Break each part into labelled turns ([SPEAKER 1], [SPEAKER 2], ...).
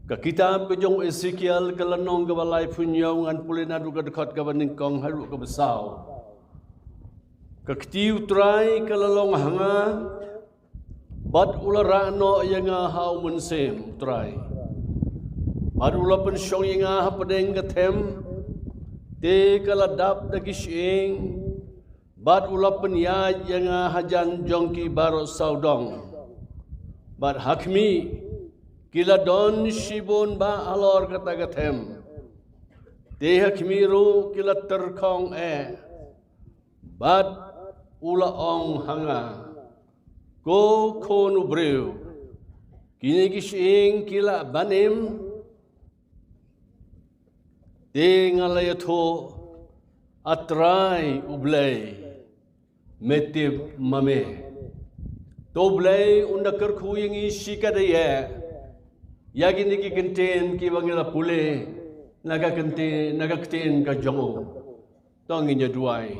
[SPEAKER 1] Ka kitab ke jong Ezekiel ke lenong ke balai punyau ngan pulina duga dekat ke baningkong halu ke besau. Ka ketiu trai ke lelong hanga bad ula rano yang hau mensem trai. Bad ula pensyong yang pedeng ke tem te ke ladap dagi syeng bad ula penyaj yang hajan jongki baro saudong. Bad hakmi kila don shibon ba alor kata gatem. Te hakmiru kila terkong bad ula ong hanga. Ko konu breu. Kini kising kila banim. Te ngalayato atrai ublay. Metib mame. Toblay undakar kuyang isi kadaya. Yagi niki kenten ki bangila pule naga kenten ka jongo tonginya duai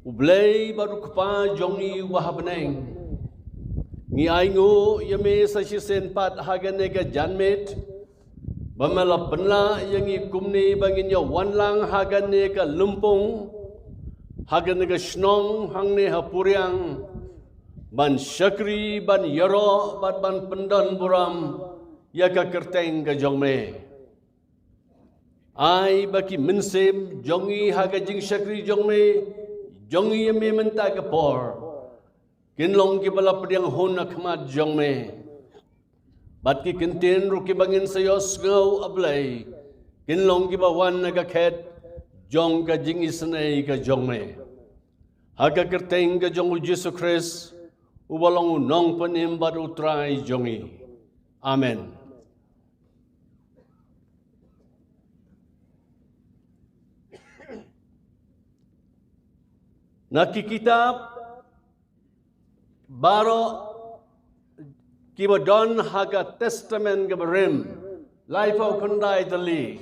[SPEAKER 1] ublay baru kpa jongi wahabneng ngi aingo yame sa sisen pat hagane ka janmet bamala penla yangi kumni banginya wanlang hagane ka lumpung hagane ka snong hangne hapuriang ban syakri, ban yaro, ban pendan buram, yaka kerteng ke jongme. Ai baki mensem, jongi haga jing syakri jongme, jongi yame menta ke por. Kinlong ki bala pediang hon akmat jongme. Bat ki kenten ruki bangin sayos ngau ablay. Kinlong ki bawan naga ket, jong ka jing isnay ka jongme. Haga kerteng ke jongu Yesus Christ, ubalong nong penim baru trai jongi. Amen. Naki kitab baro kibadon haga testament gabarim life of kundai tali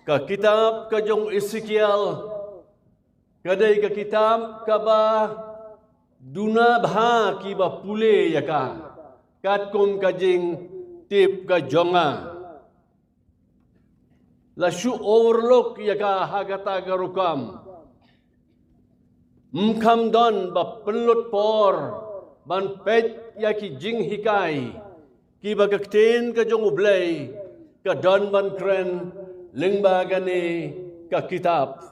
[SPEAKER 1] ka kitab ka jong Ezekiel kadai ka kitab ka ba duna bha ki ba pule yaka kat kum kajing tip ka jonga la shu overlook yaka hagata garukam mkam don ba pelut por ban pet yaki jing hikai ki ba kakten ka jong ublay ka don ban kren lingba gani ka kitab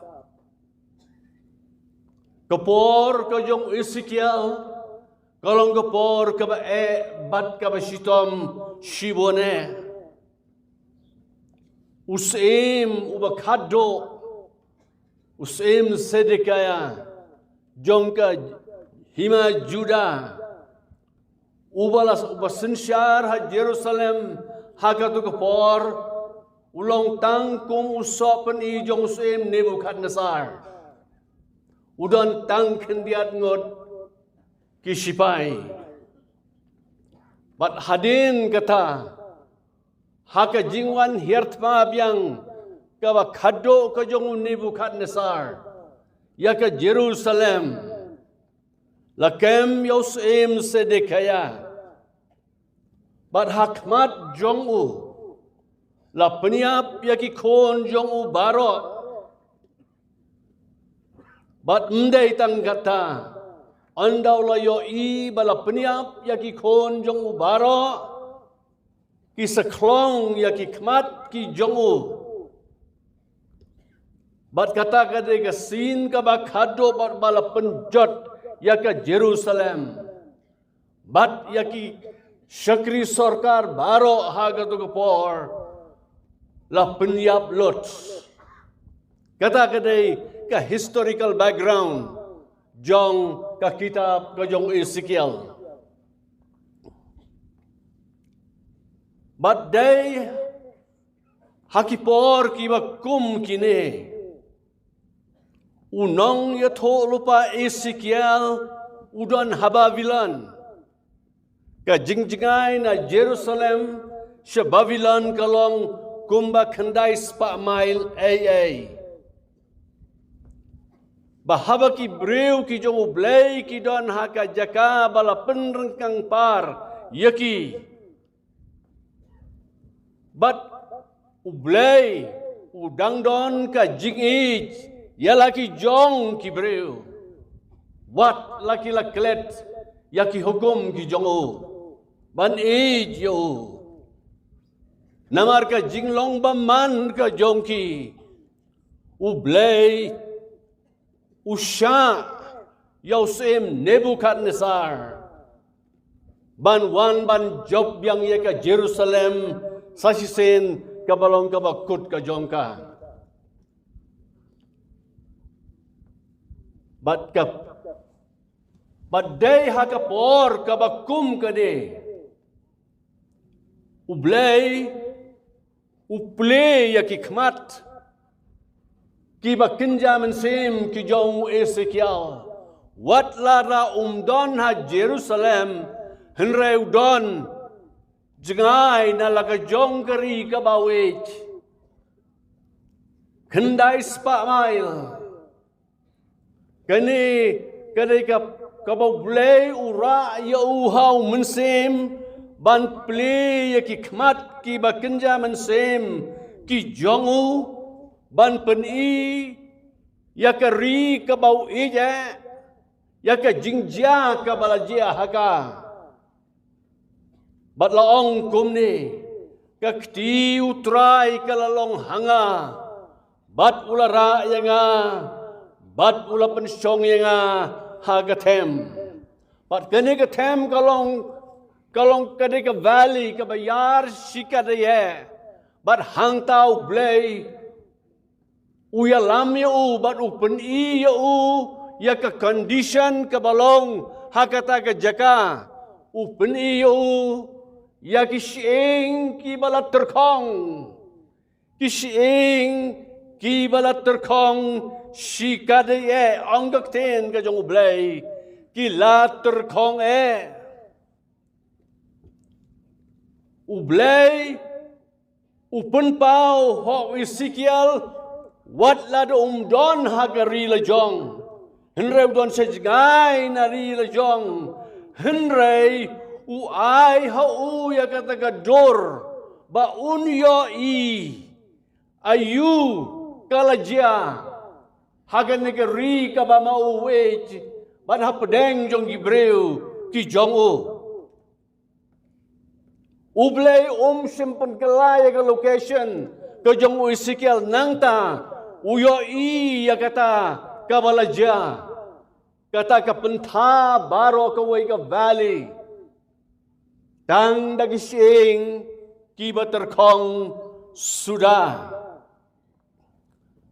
[SPEAKER 1] Kapor ka jong Ezekiel, kalong kapor ka ba bat ka ba shitom shibone. Usim ubakado, usim sedekaya, jong ka hima Juda, ubalas ubasensyar ha Jerusalem, hakatu kapor, ulong tangkong usopan i jong usim Nebukadnezar. Udan tangken diat ngot kisipai. Bat hadin kata haka jingwan hirtma biang kawa kado ka jong Nebukadnezar ya ka Jerusalem lakem Yosim sedekaya bat hakmat jongu la peniap ya ki kon jongu barot bat mdai tang kata andau layo i bala peniap yaki kon jong ubaro ki seklong yaki kmat ki jongu bat kata kade ka sin ka bakado bat bala penjot yaka Jerusalem bat yaki syakri sorkar baro haga tu kepor la peniap lot kata kade ka historical background jong ka kitab ka jong Ezekiel. But day hakipor ki bakum kine unong yato lupa Ezekiel udan hababilan ka jingjingay na Jerusalem sa Babylon kalong kumba kandai spa mile AA. Bahaba ki breu ki jong ublay ki don haka jaka bala penrengkang par yaki But ublay udang don ka jing ich ya laki jong ki breu. Wat laki laklet ya ki hukum ki jong o. Ban ich yo. Namar ka jing long baman ka jong ki. Ublay usha Yosem Nebukadnezar. Ban wan ban job yang ia ke Jerusalem sasisen kabalong kabakut ka jongka. But day hakapor kabakum kade. Ublay uple ya kikmat. Kiba kinja mensim ki jong Ezekiel. Wat lara umdon ha Jerusalem henrei udon jengai na laka jong kari ka bawit kendai spa mail kani ka bawlay ura ya uhau mensim ban ple ya ki khmat ki bakenja mensim ki jongu ban peni ya kari ka bawit ya ka jingja ka balajia haka. Bat laong kum ni, kakti utrai kalalong hanga, bat ulara yanga, bat ula pensyong yanga hagatem. Bat kani gatem kalong kani ka valley ka bayar sikadaye, bat hangtau blay, uyalam yu bat upen yu ya ka condition ka balong hakata ka jaka, upen yu. Ya kisiing ki balat terkong, kisiing ki balat terkong, sikadaye anggak ten ka jong ublay, ki la terkong ublay, upen pau ho Ezekiel, wat la do umdon hagari la jong, henrei don sejgai nari la jong, henrei uai hau ya kata gador ba unyo ayu kalajia hagan negeri ka ba mauwet ban hapdeng jong gibreu ki jongo ublay simpen kelaya ka location ka jong Ezekiel nangta uyo ya kata kabalajia kata ka pentha baro ka way ka valley Tang dagising kiba terkong sudah.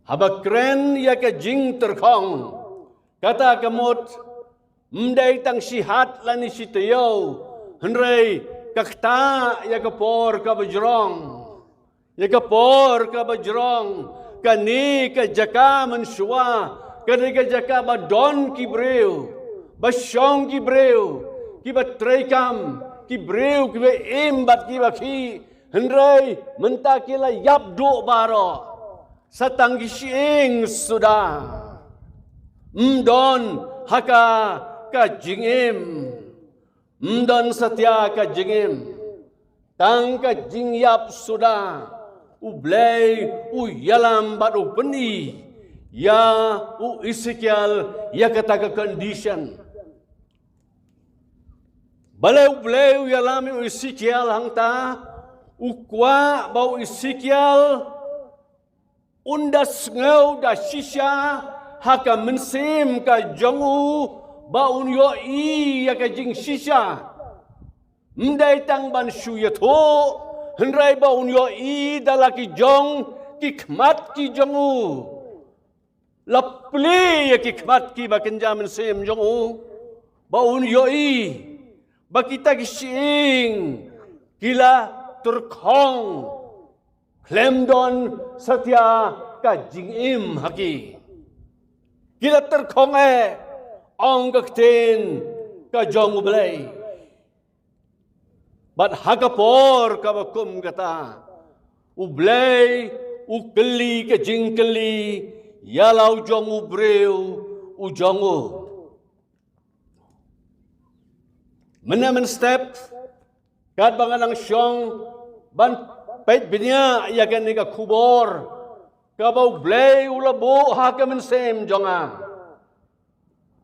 [SPEAKER 1] Habakren ya ke jing terkong. Kata kemut mdai tang sihat lani sitayo. Henrei kakta ya ke por ka bajrong. Ya ke por ka bajrong. Kani ke jaka mensua. Kani ke jaka badon kibreu. Basyong kibreu. Kiba treikam. Kibreu kiba imbat kiba ki henrei mentakila yabdu baro satang gisiing sudah mdon haka ka jingim mdon satya ka jingim tang ka jingyap sudah ublay uyalam batu peni ya Ezekiel ya kata ka condition Baleu yalami Ezekiel hangta ukwa bau Ezekiel undas ngau da shisha haka mensim ka jongu bau yo ya ka jing shisha mdai tang ban shuyato henrai bau yo dalaki jong kikmat ki jongu lapli ya kikmat ki bakenja mensim jongu bau yo Bakita kising kila terkong klemdon satya ka jingim haki kila terkong onggakten ka jong ublay bat hakapor ka bakum kata ublay ukeli ka jingkeli yalau jong ubreu ujongu Menamen step kat banganang syong ban pait binya ya kan ni ka kubor ka bau blay ulabo ha ka men sem jonga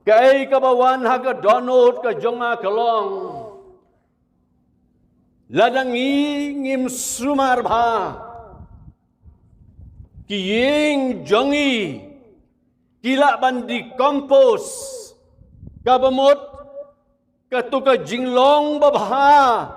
[SPEAKER 1] kai ka bawan ha ka donut ka jonga kalong ladangi ngim sumar bha kiying jongi kila bandi kompos kabamot katuka jinglong babha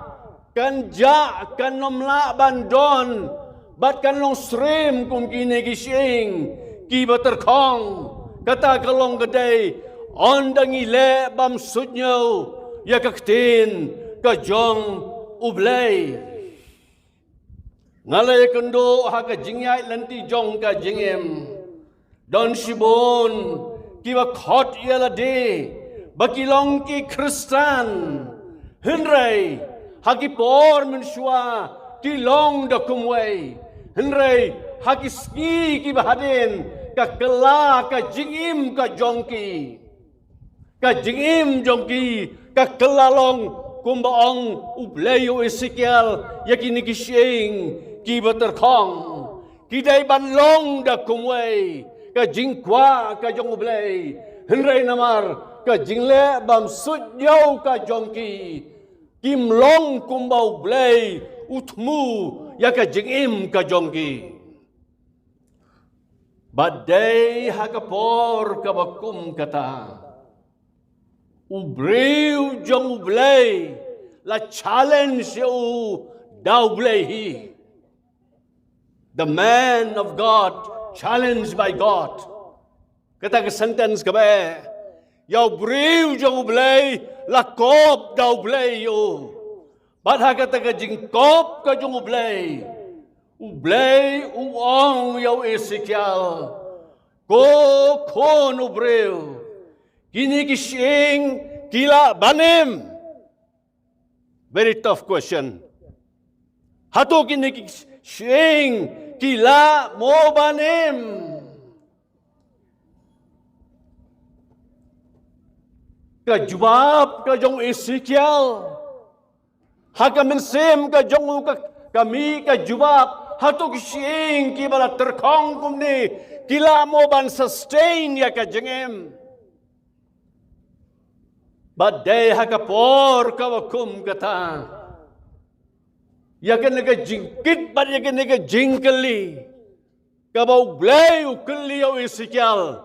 [SPEAKER 1] kan ja kan nomla bandon bat kan long stream kum kine gising ki baterkhong kata kalong gedai ondangi le bam sutnyo ya kaktin ka jong ublay ngalay kendo ha ka jingyai lanti jong ka jingem don shibon ki ba khot yala de bakilong ki kristan henry haki por menshua ki long da kumway henry haki ski ki bahadin ka kela ka jingim ka jongki ka kelalong kumbaong ubleyo Ezekiel yakini kishing ki baterkhong kidai banlong da kumway ka jingkwa ka jong ublay henry namar ka jingle bam sutyo ka jongki kim long kumbau blay utmu ya ka jingim ka jongki badai hakapor ka bakum kata ubreu jong blay la challenge you dau blay hi the man of God challenged by God kata ka sentence ka ba yau breu jong blay la kop dau blay yo badha kata ka jing kop ka jong blay uong yau Ezekiel ko kon ubreu kini kishing kila banim very tough question hato kini kishing kila mo banim ka jawab ka jong Ezekiel haka mensem ka jong kami ka jawab hato kishing ki bala terkhong kumni kila mo ban sustain ya ka jengem badai hakapor kawakum kata yakan naga jingkit bad yakan naga jingkeli kabau blay ukeli yau Ezekiel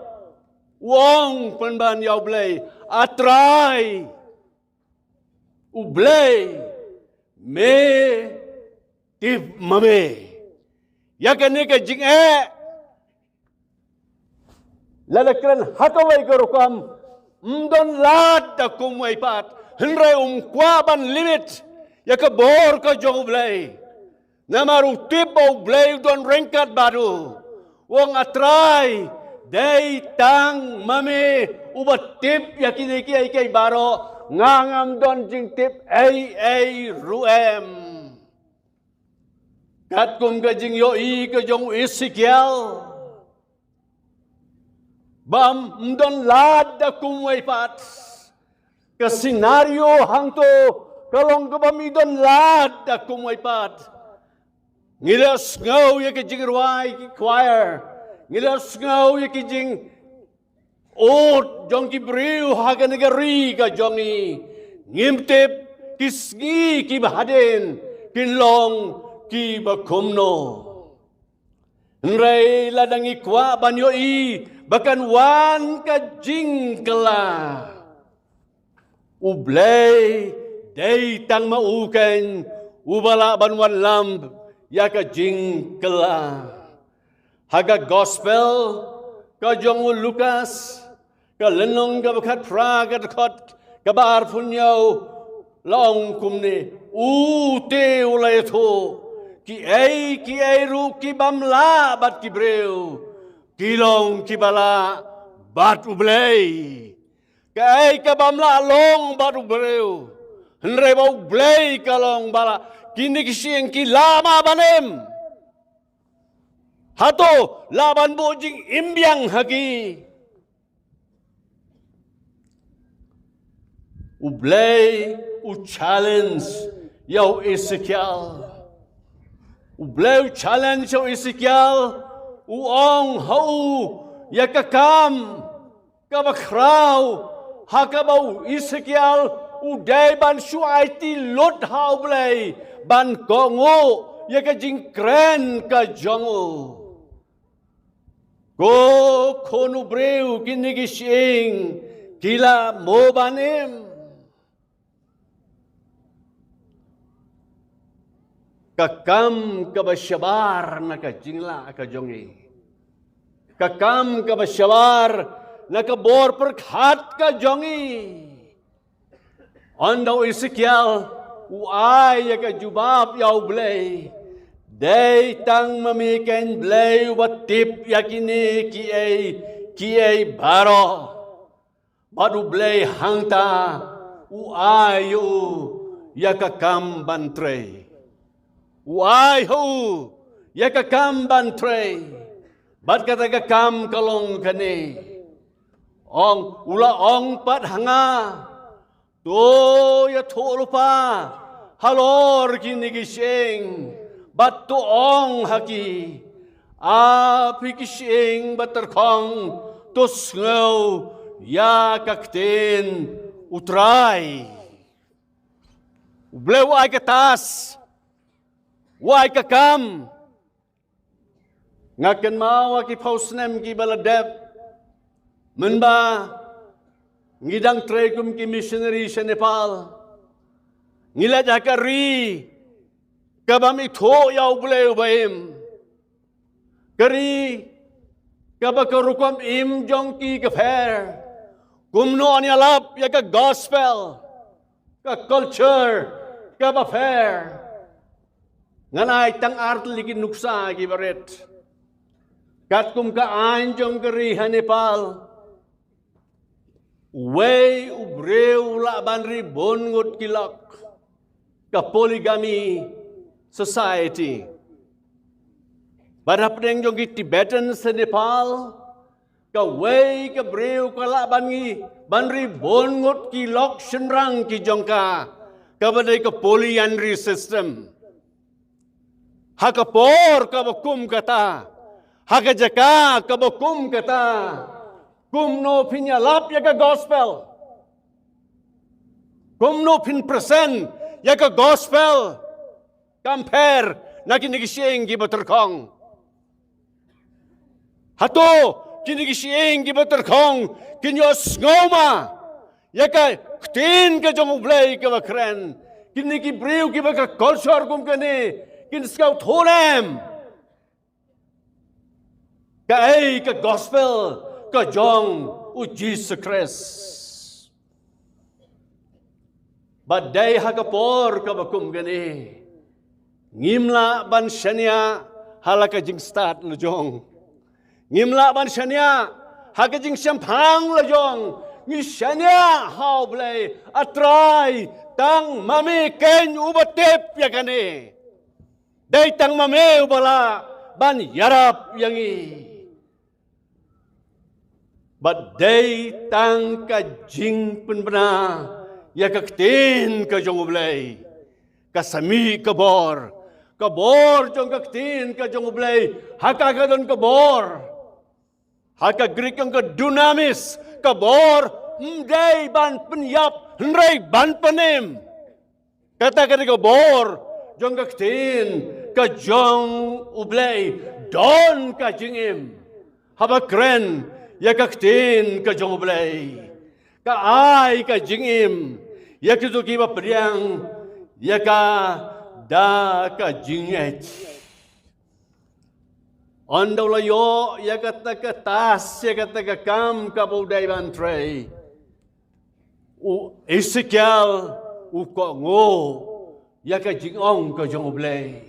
[SPEAKER 1] wong penban yau blay atrai ublay me tip mame yakan naga jing lalakran hakawai garukam mdon lad da kumway pat henry kwaban limit ya ka bor ka jong blay namaru tip o blay don rengkat baru wong atray day tang mame ubat tip ya kini kay baro ngangam don jing tip ay ruem kat kum ka jing yo i ka jong Ezekiel bam mdon lad da kumway pat ka senaryo hangto kalong ka bam idon lad da kumway pat ngilas ngaw ya ki jingirway ki choir ngilas ngaw ya ki jing ot jong ki briw haga nagari ka jongi ngimtip kisgi ki bahaden kinlong ki bakumno nray ladang ikwa banyo i bahkan wan ka jingkela ublay day tang mauken ubala banwan lamb ya ka jingkela haga gospel ka jong Lukas ka lenong ka bakat pra ka kot ka bar punyo long kumni ute ulay to ki ay ru ki bamla bat ki breu kilong kibala bat ublay kay kabamla long bat ubreu henry ba ublay kalong bala kini kising kilama banem hato laban bo jing imbyang hagi ublay u challenge yau Ezekiel Ubleu challenge o Ezekiel, uong hau, yakakam, kabakraw, hakabau Ezekiel, uday ban suay ti lot hau blay, ban kongo, yakajingkren ka jongo. Go konu breu kinigising, kila mo banim. Kakam kabasyabar na kajingla kajongi. Kakam kabasyabar na kabor perkhat kajongi. Andaw Ezekiel, uay kajubab yaw blay. Day tang mamiken blay watip yakini kiay baro. Badu blay hangta uayu yakakam bantre. Uay ho yakakam bantre. Bat katakakam kalong kani. Ong ula ong pat hanga. To ya to lupa. Halor kinigising. Bat to ong haki. Api kising baterkong. To sngaw ya kaktin utray. Ublew ay katas. Wai kakam. Ngakan mau ki pausnem ki baladeb. Menba ngidang tregum ki missionary sa Nepal. Ngila jakari kabam ito yaw blew baim. Kari kabakarukom im jong ki kafer. Kumno anyalap ya ka gospel, ka culture, ka fair. Nganay tang artlikin nuksa gibaret. Kat kum ka anjong karihan Nepal. Way ubreu laban ribon ngot kilak. Ka polygamy society. Barap deng jong Tibetan sa Nepal. Ka way ka breu ka laban ngi ban ribon ngot kilok senrang ki jong ka. Kabadai ka polyandry system. Hakapor kabakum kata. Hakajaka kabakum kata. Kumno pinyalap ya ka gospel. Kumno pin present ya ka gospel. Compare na kinigising gibaterkong. Hato kinigising gibaterkong kinyos ngoma. Ya ka ktin ka jong ublay ka bakren. Kinigibriw ki baka culture kum kani. Kinskaw tolem. Kaay ka gospel ka jong u Jesus Christ. Baday hakapor ka bakum gani. Ngimla ban syania halaka jing start lejong. Ngimla ban syania haka jing syampang lejong. Ngisyania how blay atray tang mami ken ubatip ya gani. Day tang mameu bala ban yarap yangi. But day tang kajing penbena ya kaktin ka jong ublay. Kasami kabor. Kabor jong kaktin ka jong ublay. Haka ka don kabor. Haka Greek ang ka dunamis. Kabor. Day ban penyap. Henry ban penim. Kata ka di kabor. Jong kaktin ka jong ublay don ka jingim habakren ya kaktin ka jong ublay ka ay ka jingim ya kizuki ba priang ya ka da ka jinget ondaw layo ya kata katas ya kata kam ka buday bantrey u Ezekiel u kongo ya ka jingong ka jong ublay.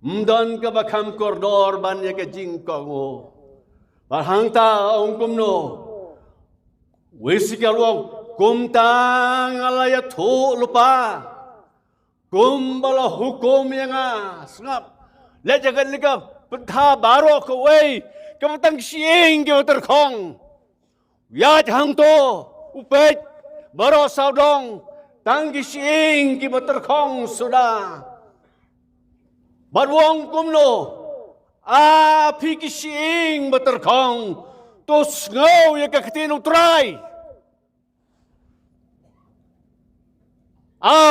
[SPEAKER 1] Mdon ka bakam kordor ban ya ka jing kongo. Barhangta ong kumno. Wisi ka luang kumtang alaya to lupa. Kumbala hukum yang sngap. Lejakan likap pentha baro ka way. Kamatang siyeng ka terkong. Ya hang to upet baro saudong. Tanggi sing ki baterkong sudah. Barwang kumno, pikising baterkong, tos ngaw ya kaktin utray.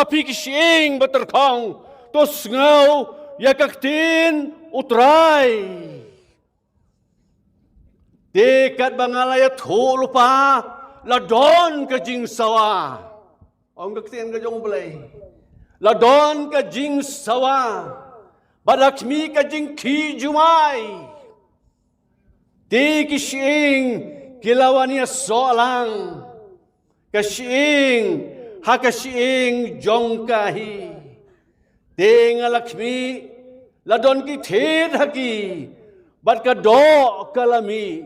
[SPEAKER 1] Pikising baterkong, tos ngaw ya kaktin utray. Dekat bangalaya thulu pa, ladon ka jing sawa. Ang kaktin ka jong balay. Ladon ka jing sawa. Badakmi ka jing ki jumay. Di kising kilawan niya soalang. Kasing hakasing jongkahi. Di nga lakmi ladon ki thid haki. Bat ka do kalami.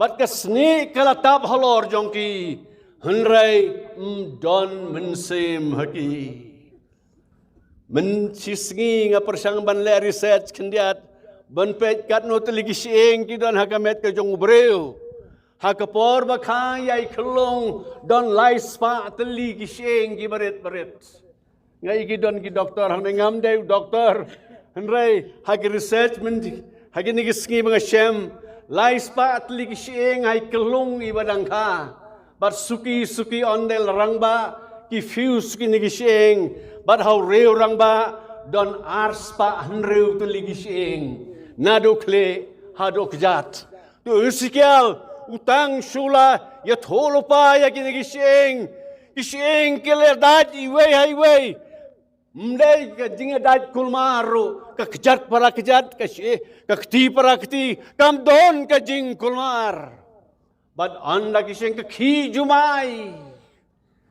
[SPEAKER 1] Bat ka sni kalatab halor jongki. Henray don mensim haki. Mencisngi nga persang banle research kendiat banpet kat no teligi sieng ki don hakamet ka jong breu hakapor bakang yai kelong don lai spa teligi sieng ki baret nga iki don ki doktor hang ngam deu doktor henrai hak research men hak ni gisngi mga shem lai spa teligi sieng ai kelong ibadang ka bar suki ondel rangba ki fuse ki ni sieng But how reu rang ba don ars pa henreu tu ligi sieng nado kle hado kjat tu usikial utang shula ya tholo pa ya kinigi sieng kele dad iwe highway mdai ka jinga dad kulmaru ka kjat para kjat ka kti para kti kam don ka jing kulmar but anda kiseng ka khi jumai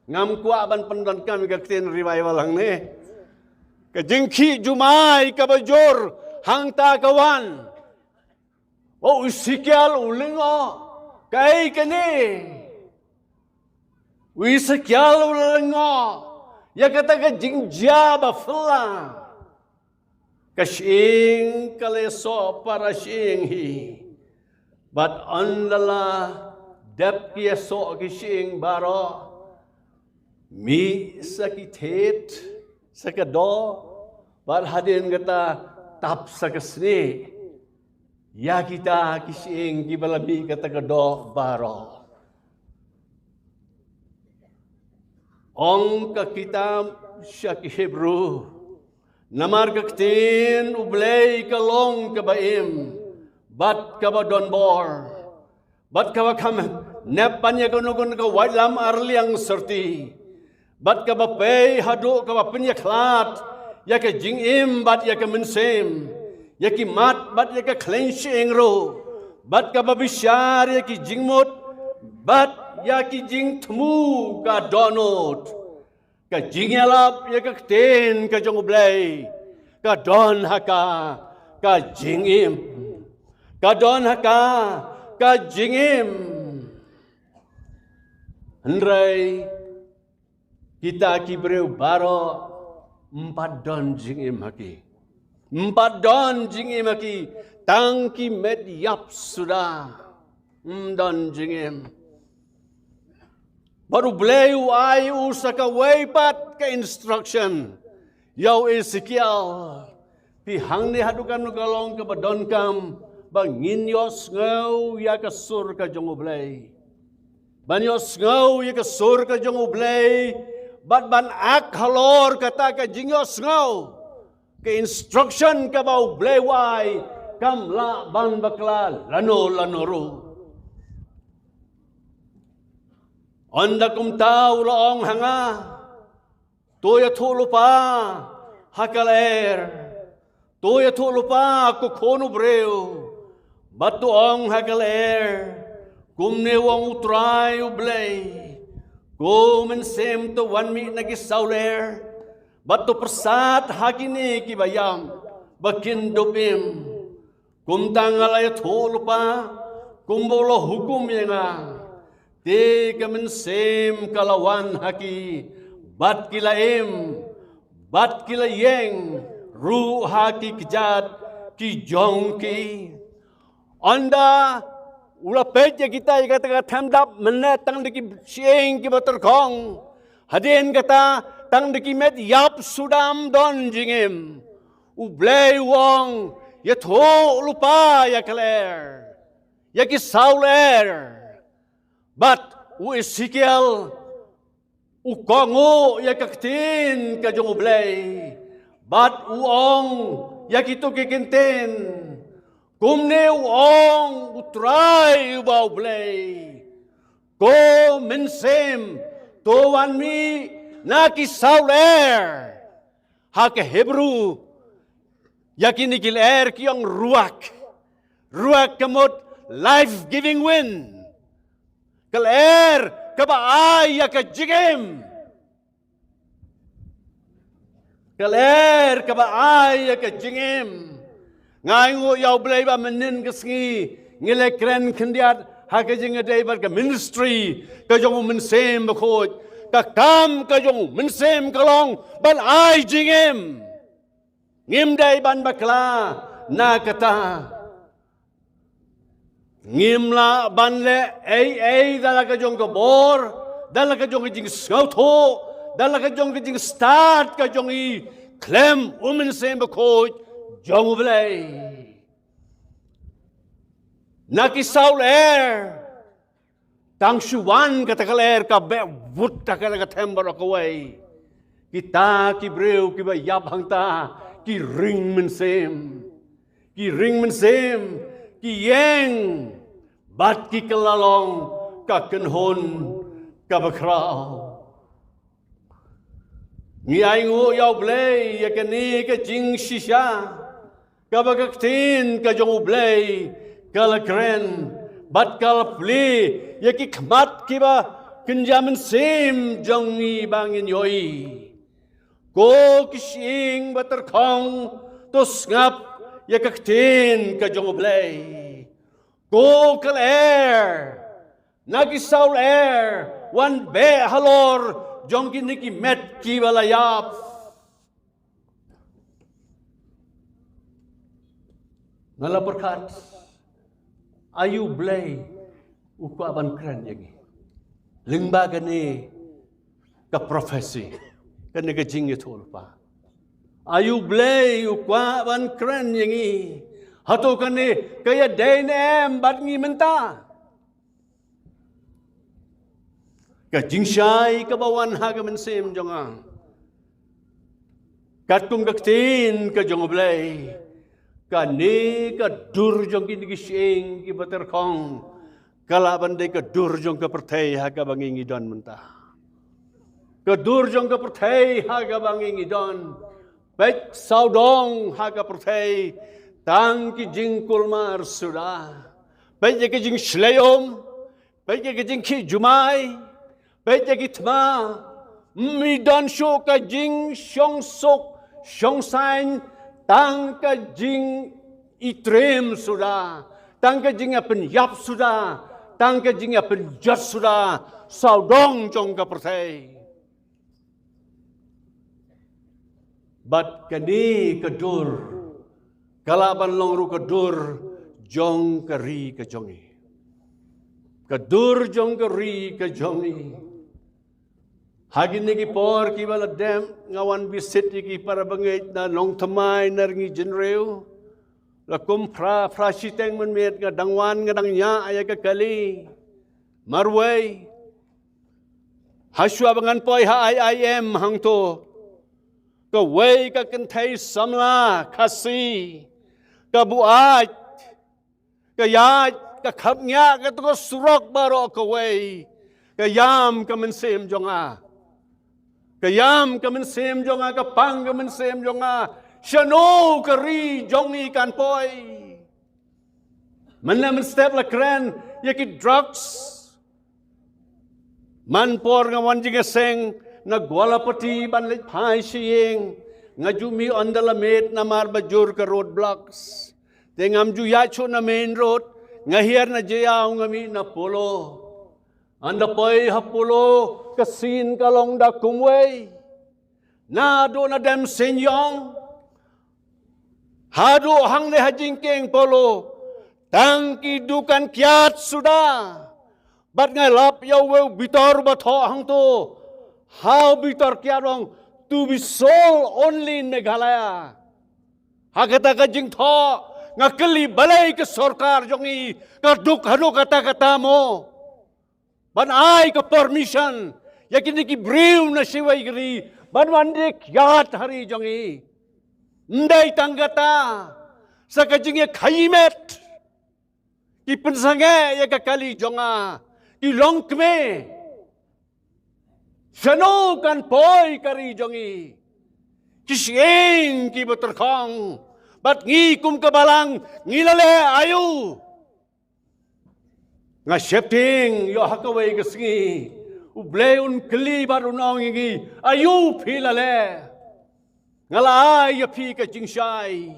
[SPEAKER 1] ngam kuat ban pendon kami kaktin revival hang ne. Kajengki jumai kabajor hang ta kawan. Oh usikial ulingo kai kene. Usikial ulingo ya kata kajing jaba fla. Kashing kaleso para shing hi. But andala dep kia so kishing baro. Mi sakithet sakado bar hadin kata tap sakasni ya kita kising kibalabi kata kado baro ong ka kita syak Hebrew namar kaktin ublay kalong kabaim bat kabadon bor bat kabakam nepanya kunugun ka wailam arliang serti Bat ka bapay hado ka bapenyaklat ya ka jingim bat ya ka mensem ya ki mat bat ya ka cleansing ro bat ka babisyar ya ki jingmot bat ya ki jing tmu ka donot ka jingalap ya ka ten ka jongublay ka don haka ka jingim ka don haka ka jingim Andrai kita kibreu baro 4 don jingim haki. 4 don jingim haki. Tangki med yap sudah. Don jingim. Baru beliau ai usaka weipat ke instruction. Yau Ezekiel. Pihang ni hadukan nukalong ke badon kam. Bangin yos ngau ya kasur ka jongo blay. Ban yos ngau ya kasur ka jongo blay. Bat ban ak halor kata ka jingos ngau. Ke instruction ka bau blewai. Kam la ban bakla lano ru. Anda kum tau laong hanga. Toya tu lupa hakaler. Toya tu lupa kukono breu. Batu ong hakaler. Kumne wong utray ublay. Kumen sem to 1 minute nagisauler. Batu persat hakini kibayam. Bakin dopim. Kumtangalay tulupa. Kumbolo hukum yang Ti kamen sem kalawan haki. Bat kilaim. Bat kilayeng. Ru haki kejat. Ki jongki. Anda ula peja kita kata thamdap menetang diki sieng ki baterkong hadin kata tang diki met yap sudam don jingim Ublay wong ya tho lupa ya kaler. Ya ki sauler. But u Ezekiel u kongo ya kaktin ka jong ublay. But u ong ya kito kikintin. Kumne u ong utray ba ublay. Ko mensem towan mi na ki sauler. Ha ke Hebrew yakinikil ki ang ruak. Ruak kamot life-giving wind. Kal kabaay ka jigim. Kal kabaay ka jigim. Ngayon yaw blay ba menin kasngi ngilekren kandiat hakajing day ba ka ministry ka jong mensem bakot ka kam ka jong mensem kalong ban ay jigim. Ngimday ban bakla na kata. Ngimla banle ay dalaga jong kabor, dalaga jong jing skauto, dalaga jong jing start ka jong I klem sem bakot jong ublay. Nakisaul tang shuwan katakal ka be wut takal ka tember akaway. Kita kibreu kiba yabhang ta ki ring mensem, ki yeng bat ki kalalong ka kenhon ka bakraw. Ngiyay ngu yaw blay ya kani ka jing shisha ka bagaktin ka jong ublay ka lakren bat ka lapli ya ki kmat ki ba kenjaman sim jong ni bangin yoi. Ko kishing baterkong tos ngap ya kaktin ka jong ublay. Ko kal nagisaul wan be halor jong kiniki met ki balayap. Ngalaporkat ayu blay uko aban kran yagi. Lingbaga ni ka profesi kan ka jing itol pa. Ayu blay ukwa ban kran yangi hato kani kaya dainem bat ngi menta ka jingshai ka bawan haga mensem jonga katung kaktin ka jong blay ka ni ka dur jong kinigi sing ki bater kong kalaban de ka dur jong ka pertay haga bangingi don menta ka dur jong ka pertay haga bangingi don. Baik saudong haga pertay tang ki jing kulmar sudah. Baik ki jing shleyom, baik ki jing ki jumai, baik ki tma midan sho ka jing shong sok shong sain tang ka jing itrem sudah, tang ka jing apen yap sudah, tang ka jing apen jat sudah saudong jong ka pertay. Bat kani kedur, kalaban longru kedur, jong keri ke jongi. Kedur jong keri ke jongi. Hagin niki por ki bala dem ngawan bisit ki para bangit na long tamay naringi jenreu. Lakum pra siteng menmet nga dangwan nga dangnya aya ka kali. Marway. Haswa bangan poy ha IIM hang to. Ka way ka kentay samla kasi ka buat ka yat ka kapnya ka to surok baro ka way ka yam ka mensem jonga ka yam ka mensem jonga ka pang ka mensem jonga shano ka ri jongi kan poy man lam step la kran yaki drugs man por nga wanjing seng nagwalapati banlit pai siyeng ngajumi ondalamet na marbajur ka roadblocks tengam ju yacho na main road ngahir na jayaw ngami na polo anda pay hapulo kasin kalong da kumway na do na dem senyong hado hang le hajingkeng polo tangki dukan kiat sudah bat ngai lap yaw bitor batho hang to. How bitor kiarong to be sold only in Meghalaya. Hakata ka jing tho ngakali balai ke sarkar jongi kaduk hanu kata-kata mo. Ban ai ka permission yakin ki briu na siwai gri ban wandik yat hari jongi. Ndai tanggata sa ka jing khaimet ki pensange ya ka kali jonga ki longkme Shano kan poi kari jongi Kishing ki beterkong bat ngi kum kabalang ngilale ayu nga shepting yo hakawai kasingi ubleun kli barunong ngi ayu philale ngala ya phi ka jingshai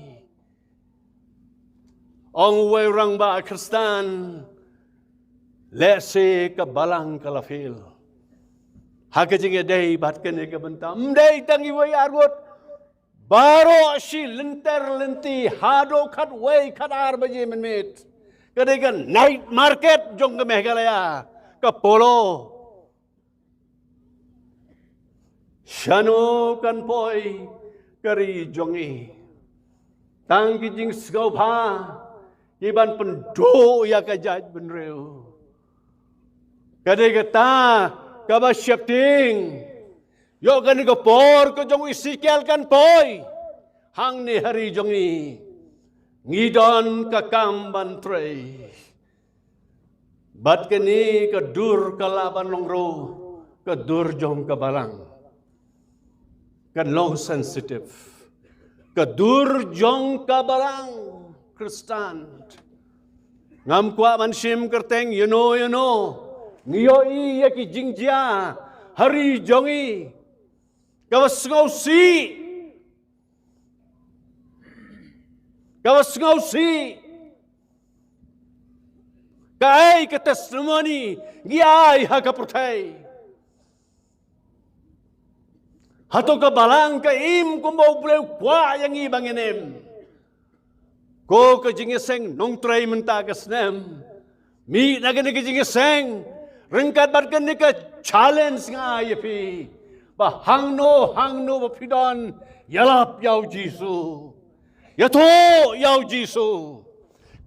[SPEAKER 1] ong wei rang ba kristan lese kabalang kalafil hakajing day bat kene ka bentam day tangi wei argot baro si lenter lenti hado khat wei khat ar baje menmet kadega night market jong ke Meghalaya ka polo shano kan poi kari jongi tang ki jing sgau pha iban pendo ya ka jaj benreu kadega ta ka ba shifting yo kan ko por ko jong isikel kan poi hang ni hari jongi ngidon ka kamban trei bat kini ka dur kalaban longro ka dur jong ka balang kan long sensitive ka dur jong ka balang kristan ngam kwa man sim kerteng you know ngiyo i ki jingjia hari jongi Kawas ngau si kai ke testimoni giai ha ka pertai hato ka balang ka im ko mau bleu kwa yang i bangenem ko ka jingeseng nong trai menta ka snem mi na ka jingeseng rengkat bat ka challenge ngai pi ba hangno ba pidon yalap yau jisu yato yau jisu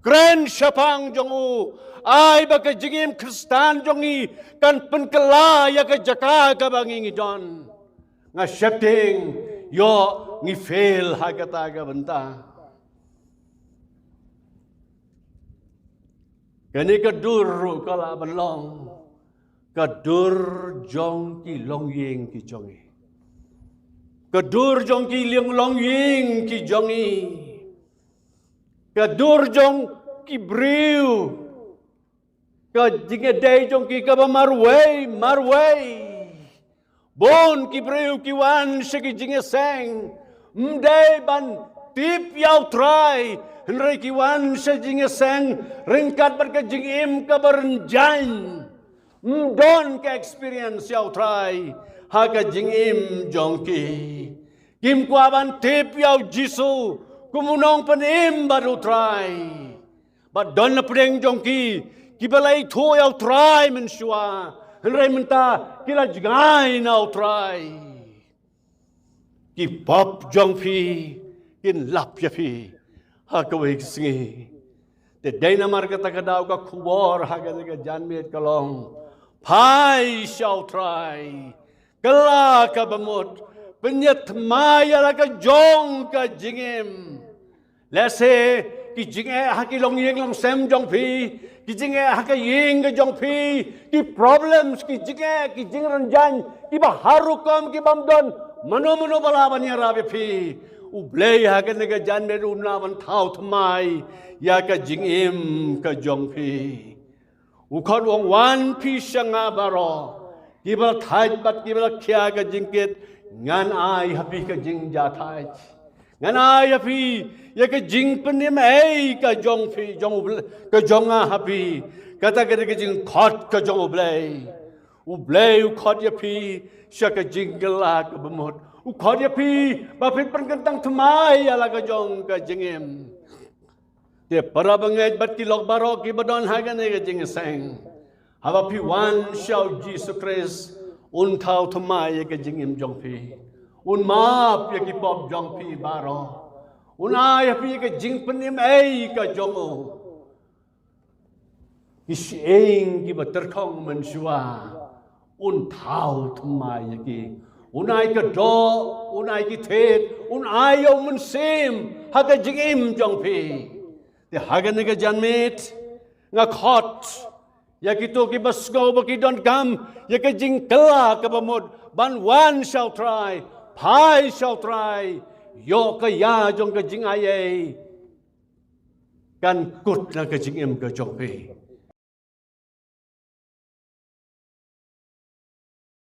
[SPEAKER 1] kren syapang jongu ai ba ka jingim kristan jongi kan penkela ya ka jaka ka bangi don nga shepting yo ngi fail ha ka ta ka benta kani ka dur kala balong Kadur jong ki long ying ki jongi. Kadur jong ki long ying ki jongi. Kadur jong ki briu. Ka jingadai jong ki kaba marway. Bon ki briu ki wan se ki jingeseng. Mday ban tip yaw try. Henry ki wan se jingeseng. Ringkat bar ka jingim ka barenjan. Don ka experience yaw try ha ka jingim jongki kim kwaban tip yaw jisu kumunong panim baru try but don na preng jongki kibalai tho yaw try mensua henry menta kila jgai naw try ki pop jongpi kin lap ya pi ha ka wei singi te dynamar ka takadaw ka khubor ha ka janmet kalong Pai shall try. Kala ka bamut. Penyet maya la ka jong ka jingim. Lese ki jinge ha ki long yeng long sem jong pi. Ki jinge ha ka yeng ka jong pi. Ki problems ki jing ranjan. Ki baharukom ki bamdon. Mano balaban ya rabi pi. Ublay ha ka naga jan meru naman tau thamai. Ya ka jingim ka jong pi. Ukon wong wan pi sanga baro kibal thai bat kibal khia ka jingket ngan ai happy ka jing ja thai ngan ai happy ya ka jing penim ei ka jong phi jong ka jonga happy kata ka jing khot ka jong ublay khot ya phi sha ka jing gala ka bamot khot ya phi ba phit pan kan tang thmai ala ka jong ka jingem Te para bangai bat ki lok baro ki badon hagan ne jing sang. Haba pi wan shau Jesus Christ un thau thmai ka jingim jong pi. Un map ya ki pop jong pi baro. Unai api ka jing penim ka jongo. Is eng ki baterkong mensua. Un thao thmai ki. Unai ka do, unai ki thet, unai yo mensim, haga jing im jong pi. Te haga nega janmit, nga khot, ya ki to ki basko ba ki don kam, ya ka jing kela ka bamod, ban one shall try, pai shall try, yo ka ya jong ka jing aye, kan kut na ka jing im ka jong pi.